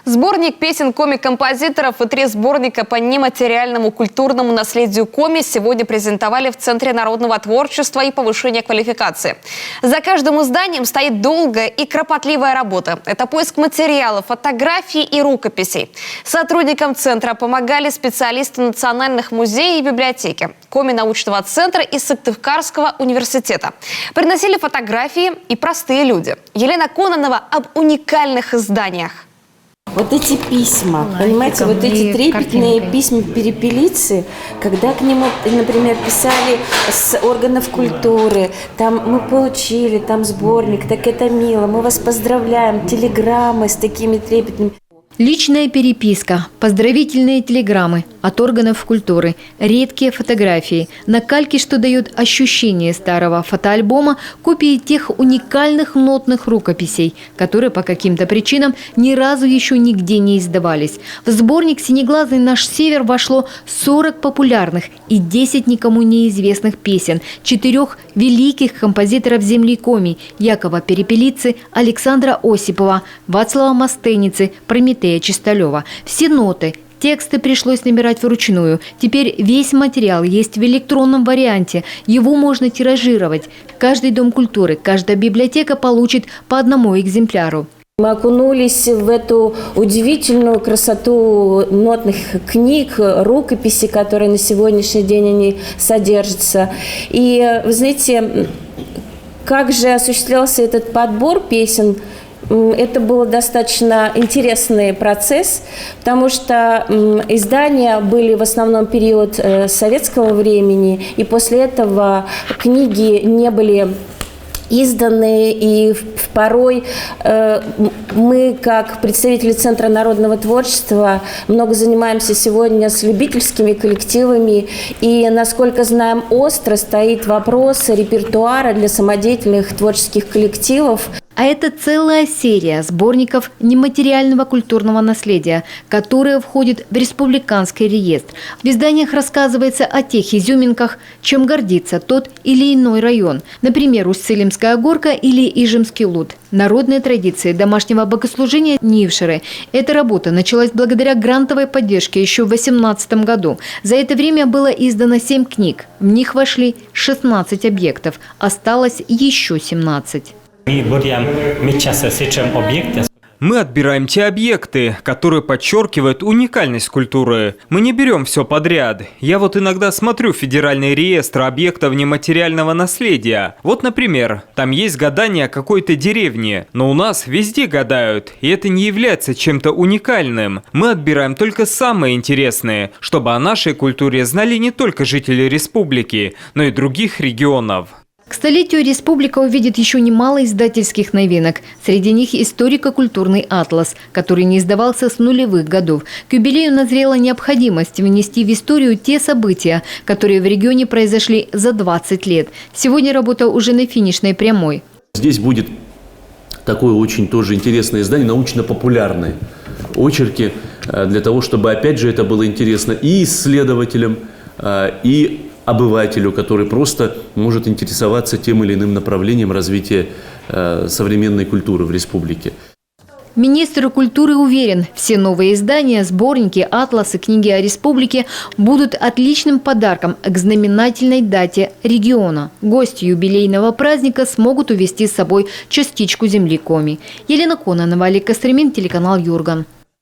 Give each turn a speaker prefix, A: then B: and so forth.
A: Сборник песен коми-композиторов и 3 сборника по нематериальному культурному наследию коми сегодня презентовали в Центре народного творчества и повышения квалификации. За каждым изданием стоит долгая и кропотливая работа. Это поиск материалов, фотографий и рукописей. Сотрудникам Центра помогали специалисты национальных музеев и библиотеки, коми-научного центра и Сыктывкарского университета. Приносили фотографии и простые люди. Елена Кононова об уникальных изданиях.
B: Вот эти письма, понимаете, вот эти трепетные письма перепелицы, когда к нему, например, писали с органов культуры, там мы получили, там сборник, так это мило, мы вас поздравляем, телеграммы с такими трепетными.
C: Личная переписка, поздравительные телеграммы от органов культуры, редкие фотографии, накальки, что дают ощущение старого фотоальбома, копии тех уникальных нотных рукописей, которые по каким-то причинам ни разу еще нигде не издавались. В сборник «Синеглазый наш север» вошло 40 популярных и 10 никому неизвестных песен 4 великих композиторов земли коми – Якова Перепелицы, Александра Осипова, Вацлава Мастеницы, Прометея Чисталева. Все ноты, тексты пришлось набирать вручную. Теперь весь материал есть в электронном варианте. Его можно тиражировать. Каждый дом культуры, каждая библиотека получит по одному экземпляру.
B: Мы окунулись в эту удивительную красоту нотных книг, рукописей, которые на сегодняшний день они содержатся. И, вы знаете, как же осуществлялся этот подбор песен? Это был достаточно интересный процесс, потому что издания были в основном период советского времени, и после этого книги не были изданы, и порой мы, как представители Центра народного творчества, много занимаемся сегодня с любительскими коллективами, и, насколько знаем, остро стоит вопрос репертуара для самодеятельных творческих коллективов.
C: А это целая серия сборников нематериального культурного наследия, которые входят в республиканский реестр. В изданиях рассказывается о тех изюминках, чем гордится тот или иной район. Например, Усть-Цилимская горка или Ижемский луд. Народные традиции домашнего богослужения Нившеры. Эта работа началась благодаря грантовой поддержке еще в 2018 году. За это время было издано 7 книг. В них вошли 16 объектов. Осталось еще 17.
D: Мы отбираем те объекты, которые подчеркивают уникальность культуры. Мы не берем все подряд. Я вот иногда смотрю федеральный реестр объектов нематериального наследия. Вот, например, там есть гадание какой-то деревни, но у нас везде гадают, и это не является чем-то уникальным. Мы отбираем только самые интересные, чтобы о нашей культуре знали не только жители республики, но и других регионов.
C: К столетию республика увидит еще немало издательских новинок. Среди них историко-культурный атлас, который не издавался с нулевых годов. К юбилею назрела необходимость внести в историю те события, которые в регионе произошли за 20 лет. Сегодня работа уже на финишной прямой.
E: Здесь будет такое очень тоже интересное издание, научно-популярные очерки, для того, чтобы, опять же, это было интересно и исследователям, и обывателю, который просто может интересоваться тем или иным направлением развития современной культуры в республике.
C: Министр культуры уверен, все новые издания, сборники, атласы, книги о республике будут отличным подарком к знаменательной дате региона. Гости юбилейного праздника смогут увезти с собой частичку земли коми. Елена Кононова, Олег Костромин, телеканал Юрган.